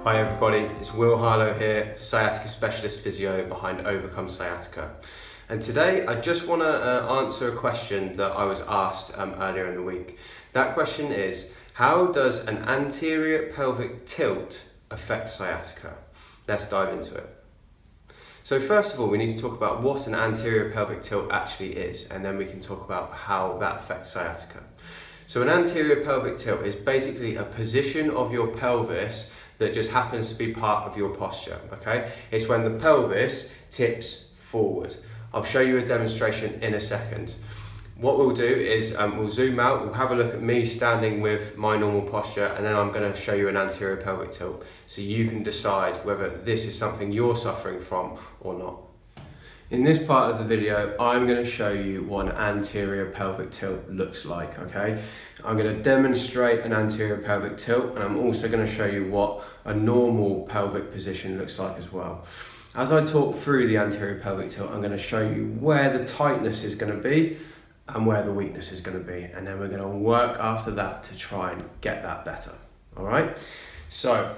Hi everybody, it's Will Harlow here, sciatica specialist physio behind Overcome Sciatica. And today I just want to answer a question that I was asked earlier in the week. That question is, how does an anterior pelvic tilt affect sciatica? Let's dive into it. So first of all, we need to talk about what an anterior pelvic tilt actually is, and then we can talk about how that affects sciatica. So an anterior pelvic tilt is basically a position of your pelvis that just happens to be part of your posture, okay? It's when the pelvis tips forward. I'll show you a demonstration in a second. What we'll do is we'll zoom out, we'll have a look at me standing with my normal posture, and then I'm going to show you an anterior pelvic tilt so you can decide whether this is something you're suffering from or not. In this part of the video, I'm going to show you what an anterior pelvic tilt looks like, okay? I'm going to demonstrate an anterior pelvic tilt, and I'm also going to show you what a normal pelvic position looks like as well. As I talk through the anterior pelvic tilt, I'm going to show you where the tightness is going to be and where the weakness is going to be, and then we're going to work after that to try and get that better, all right? So,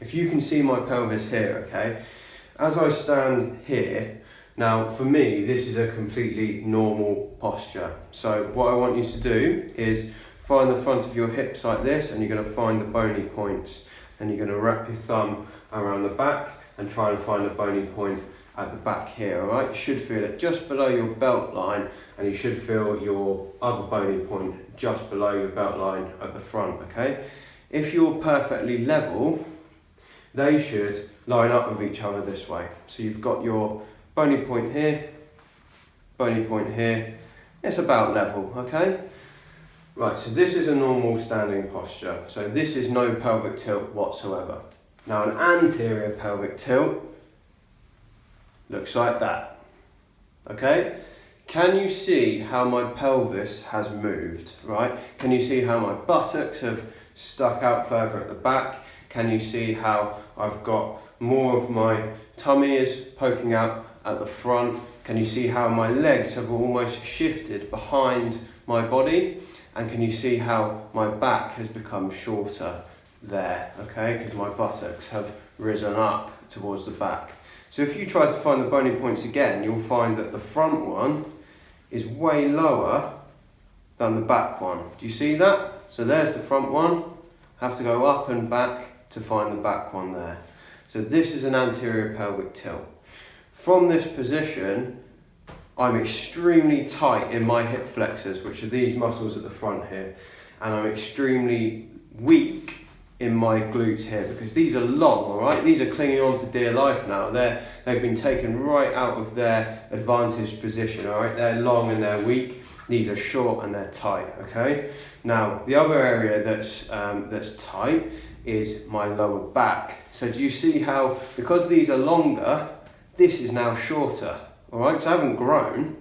if you can see my pelvis here, okay? As I stand here, now for me, this is a completely normal posture. So what I want you to do is find the front of your hips like this, and you're going to find the bony points, and you're going to wrap your thumb around the back and try and find a bony point at the back here, all right? You should feel it just below your belt line, and you should feel your other bony point just below your belt line at the front, okay? If you're perfectly level, they should line up with each other this way. So you've got your bony point here, it's about level, okay? Right, so this is a normal standing posture. So this is no pelvic tilt whatsoever. Now an anterior pelvic tilt looks like that, okay? Can you see how my pelvis has moved, right? Can you see how my buttocks have stuck out further at the back? Can you see how I've got more of my tummy is poking out at the front? Can you see how my legs have almost shifted behind my body? And can you see how my back has become shorter there, okay? Because my buttocks have risen up towards the back. So if you try to find the bony points again, you'll find that the front one is way lower than the back one. Do you see that? So there's the front one. I have to go up and back to find the back one there. So this is an anterior pelvic tilt. From this position, I'm extremely tight in my hip flexors, which are these muscles at the front here, and I'm extremely weak in my glutes here because these are long, all right? These are clinging on for dear life now. They've been taken right out of their advantaged position, all right? They're long and they're weak. These are short and they're tight, okay? Now, the other area that's tight is my lower back. So do you see how, because these are longer, this is now shorter, all right? So I haven't grown.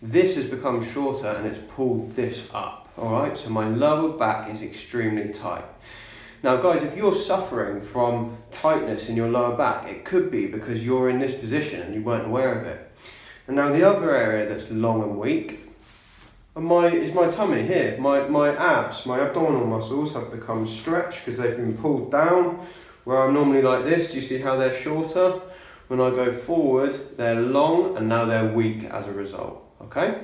This has become shorter and it's pulled this up, all right? So my lower back is extremely tight. Now guys, if you're suffering from tightness in your lower back, it could be because you're in this position and you weren't aware of it. And now the other area that's long and weak is my tummy here. My abs, my abdominal muscles have become stretched because they've been pulled down. Where I'm normally like this, do you see how they're shorter? When I go forward, they're long and now they're weak as a result, okay?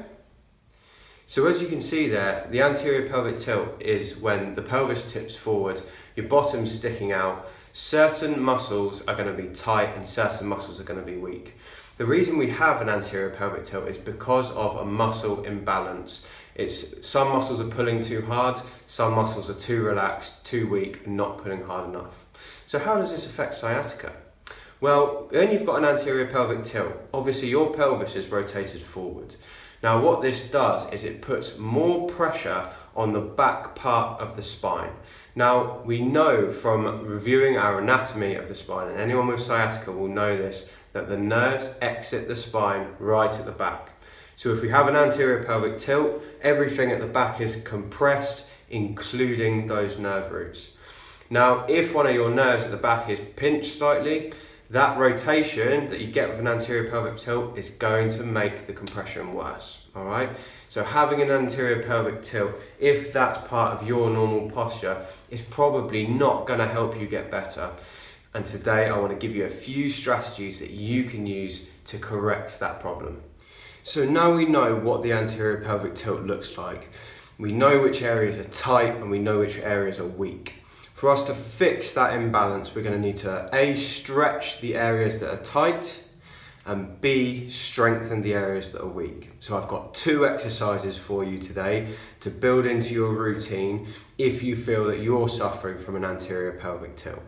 So as you can see there, the anterior pelvic tilt is when the pelvis tips forward, your bottom's sticking out, certain muscles are going to be tight and certain muscles are going to be weak. The reason we have an anterior pelvic tilt is because of a muscle imbalance. Some muscles are pulling too hard, some muscles are too relaxed, too weak, and not pulling hard enough. So how does this affect sciatica? Well, when you've got an anterior pelvic tilt, obviously your pelvis is rotated forward. Now what this does is it puts more pressure on the back part of the spine. Now we know from reviewing our anatomy of the spine, and anyone with sciatica will know this, that the nerves exit the spine right at the back. So if we have an anterior pelvic tilt, everything at the back is compressed, including those nerve roots. Now if one of your nerves at the back is pinched slightly, that rotation that you get with an anterior pelvic tilt is going to make the compression worse, all right? So having an anterior pelvic tilt, if that's part of your normal posture, is probably not going to help you get better. And today I want to give you a few strategies that you can use to correct that problem. So now we know what the anterior pelvic tilt looks like. We know which areas are tight and we know which areas are weak. For us to fix that imbalance, we're going to need to A, stretch the areas that are tight, and B, strengthen the areas that are weak. So I've got 2 exercises for you today to build into your routine if you feel that you're suffering from an anterior pelvic tilt.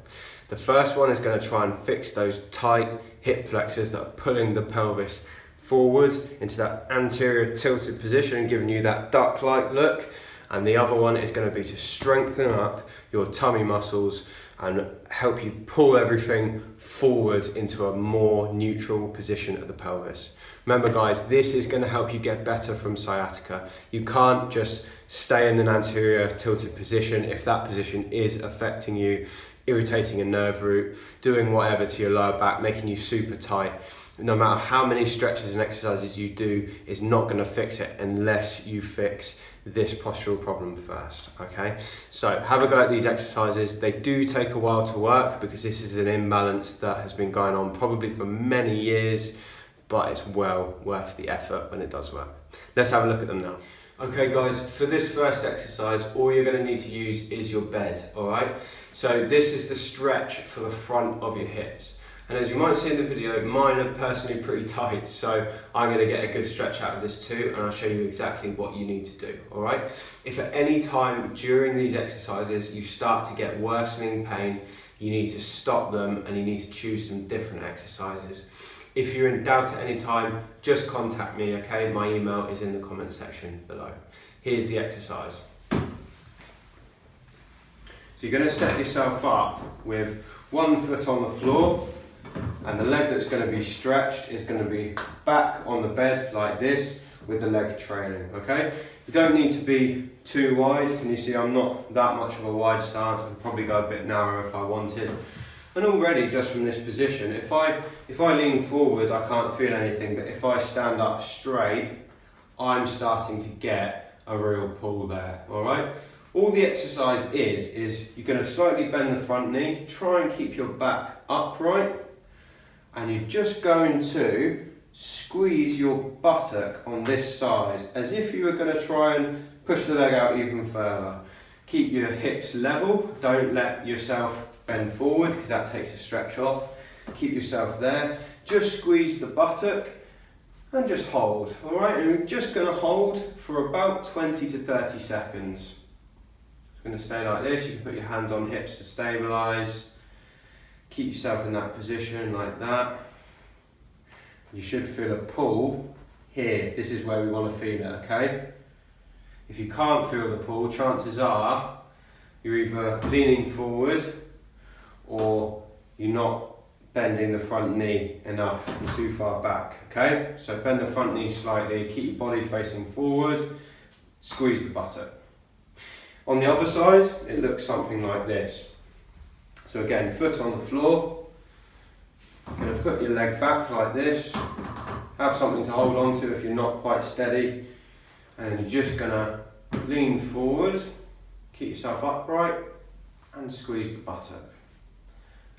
The first one is going to try and fix those tight hip flexors that are pulling the pelvis forward into that anterior tilted position and giving you that duck-like look. And the other one is going to be to strengthen up your tummy muscles and help you pull everything forward into a more neutral position of the pelvis. Remember guys, this is going to help you get better from sciatica. You can't just stay in an anterior tilted position if that position is affecting you, irritating a nerve root, doing whatever to your lower back, making you super tight. No matter how many stretches and exercises you do, is not going to fix it unless you fix this postural problem first, okay? So have a go at these exercises. They do take a while to work because this is an imbalance that has been going on probably for many years, but it's well worth the effort when it does work. Let's have a look at them now. Okay guys, for this first exercise, all you're going to need to use is your bed, all right? So this is the stretch for the front of your hips. And as you might see in the video, mine are personally pretty tight, so I'm going to get a good stretch out of this too, and I'll show you exactly what you need to do, all right? If at any time during these exercises you start to get worsening pain, you need to stop them and you need to choose some different exercises. If you're in doubt at any time, just contact me, okay? My email is in the comment section below. Here's the exercise. So you're going to set yourself up with 1 foot on the floor, and the leg that's going to be stretched is going to be back on the bed like this with the leg trailing, okay? You don't need to be too wide. Can you see I'm not that much of a wide stance? I could probably go a bit narrower if I wanted. And already just from this position, if I lean forward, I can't feel anything, but if I stand up straight, I'm starting to get a real pull there, all right? All the exercise is you're going to slightly bend the front knee, try and keep your back upright, and you're just going to squeeze your buttock on this side as if you were going to try and push the leg out even further. Keep your hips level, don't let yourself bend forward because that takes the stretch off. Keep yourself there, just squeeze the buttock and just hold, all right? And we're just going to hold for about 20 to 30 seconds. It's going to stay like this. You can put your hands on hips to stabilise. Keep yourself in that position like that. You should feel a pull here. This is where we want to feel it, okay? If you can't feel the pull, chances are you're either leaning forward or you're not bending the front knee enough and too far back, okay? So bend the front knee slightly, keep your body facing forward, squeeze the buttock. On the other side, it looks something like this. So again, foot on the floor, you're going to put your leg back like this, have something to hold on to if you're not quite steady, and then you're just going to lean forward, keep yourself upright, and squeeze the buttock.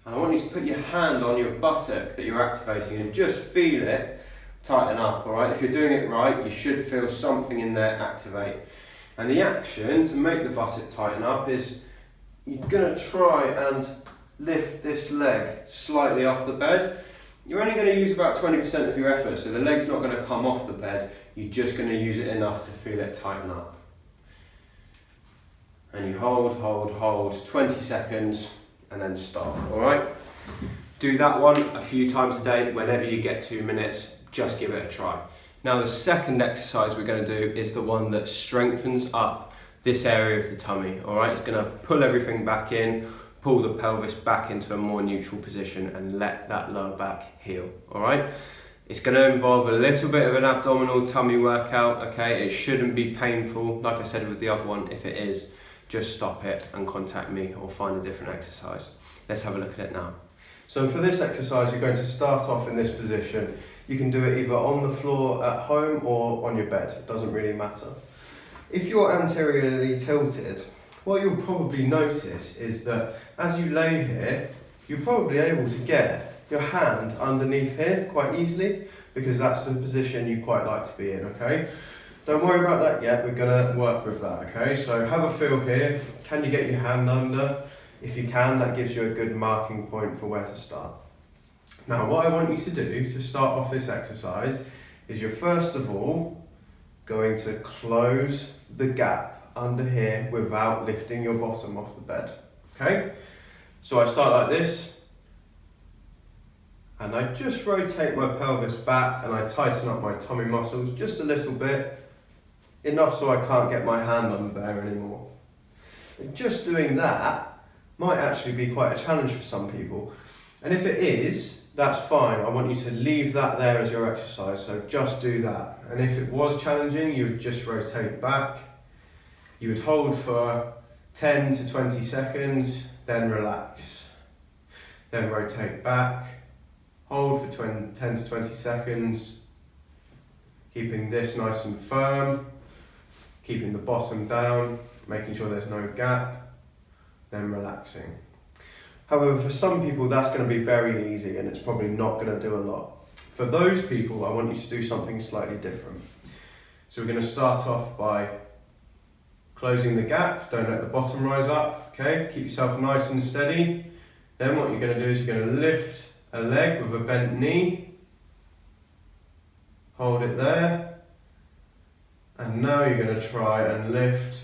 And I want you to put your hand on your buttock that you're activating and just feel it tighten up, all right? If you're doing it right, you should feel something in there activate. And the action to make the buttock tighten up is you're going to try and lift this leg slightly off the bed. You're only going to use about 20% of your effort, so the leg's not going to come off the bed. You're just going to use it enough to feel it tighten up. And you hold, 20 seconds, and then stop, all right? Do that one a few times a day. Whenever you get 2 minutes, just give it a try. Now the second exercise we're going to do is the one that strengthens up this area of the tummy, all right? It's going to pull everything back in, pull the pelvis back into a more neutral position and let that lower back heal, all right? It's going to involve a little bit of an abdominal tummy workout, okay? It shouldn't be painful, like I said with the other one. If it is, just stop it and contact me or find a different exercise. Let's have a look at it now. So for this exercise, you're going to start off in this position. You can do it either on the floor at home or on your bed, it doesn't really matter. If you're anteriorly tilted, what you'll probably notice is that as you lay here, you're probably able to get your hand underneath here quite easily, because that's the position you quite like to be in, okay? Don't worry about that yet, we're gonna work with that, okay? So have a feel here. Can you get your hand under? If you can, that gives you a good marking point for where to start. Now, what I want you to do to start off this exercise is you're first of all going to close the gap under here without lifting your bottom off the bed, okay? So I start like this, and I just rotate my pelvis back and I tighten up my tummy muscles just a little bit, enough so I can't get my hand under there anymore. And just doing that might actually be quite a challenge for some people. And if it is, that's fine. I want you to leave that there as your exercise, so just do that. And if it was challenging, you would just rotate back. You would hold for 10 to 20 seconds, then relax. Then rotate back, hold for 10 to 20 seconds, keeping this nice and firm, keeping the bottom down, making sure there's no gap, then relaxing. However, for some people that's going to be very easy and it's probably not going to do a lot. For those people, I want you to do something slightly different. So we're going to start off by closing the gap, don't let the bottom rise up, okay? Keep yourself nice and steady. Then what you're going to do is you're going to lift a leg with a bent knee, hold it there, and now you're going to try and lift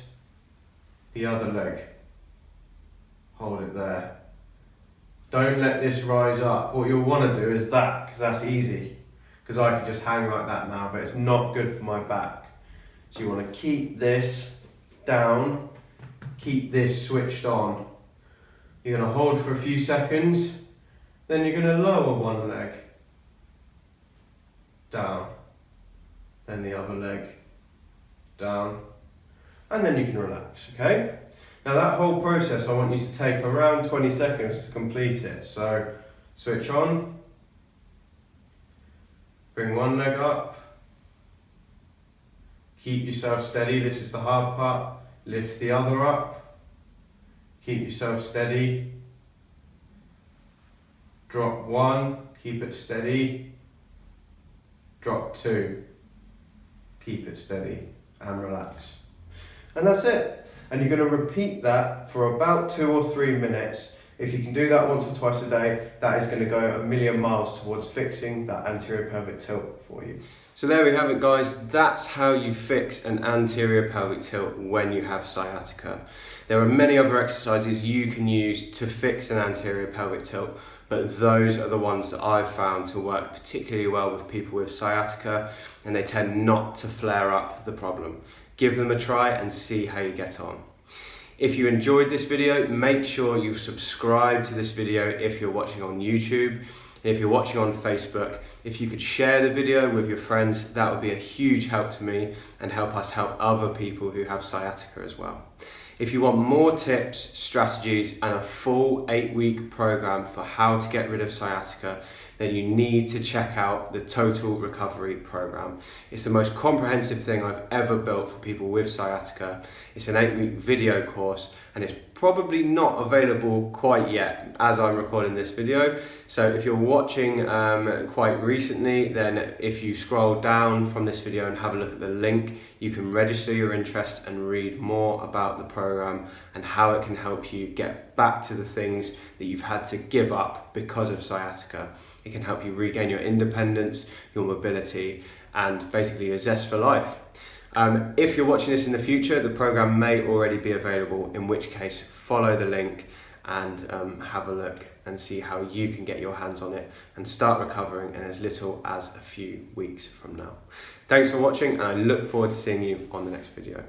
the other leg, hold it there. Don't let this rise up. What you'll want to do is that, because that's easy, because I can just hang like that now, but it's not good for my back. So you want to keep this down, keep this switched on. You're going to hold for a few seconds, then you're going to lower one leg, down, then the other leg, down, and then you can relax, okay? Now that whole process I want you to take around 20 seconds to complete it. So switch on, bring one leg up, keep yourself steady, this is the hard part, lift the other up, keep yourself steady, drop one, keep it steady, drop two, keep it steady, and relax. And that's it. And you're going to repeat that for about 2 or 3 minutes. If you can do that once or twice a day, that is going to go a million miles towards fixing that anterior pelvic tilt for you. So there we have it, guys. That's how you fix an anterior pelvic tilt when you have sciatica. There are many other exercises you can use to fix an anterior pelvic tilt, but those are the ones that I've found to work particularly well with people with sciatica, and they tend not to flare up the problem. Give them a try and see how you get on. If you enjoyed this video, make sure you subscribe to this video if you're watching on YouTube. And if you're watching on Facebook, if you could share the video with your friends, that would be a huge help to me and help us help other people who have sciatica as well. If you want more tips, strategies, and a full 8-week program for how to get rid of sciatica, then you need to check out the Total Recovery Program. It's the most comprehensive thing I've ever built for people with sciatica. It's an 8-week video course, and it's probably not available quite yet as I'm recording this video. So if you're watching quite recently, then if you scroll down from this video and have a look at the link, you can register your interest and read more about the program and how it can help you get back to the things that you've had to give up because of sciatica. It can help you regain your independence, your mobility, and basically your zest for life. If you're watching this in the future, the program may already be available, in which case follow the link and have a look and see how you can get your hands on it and start recovering in as little as a few weeks from now. Thanks for watching, and I look forward to seeing you on the next video.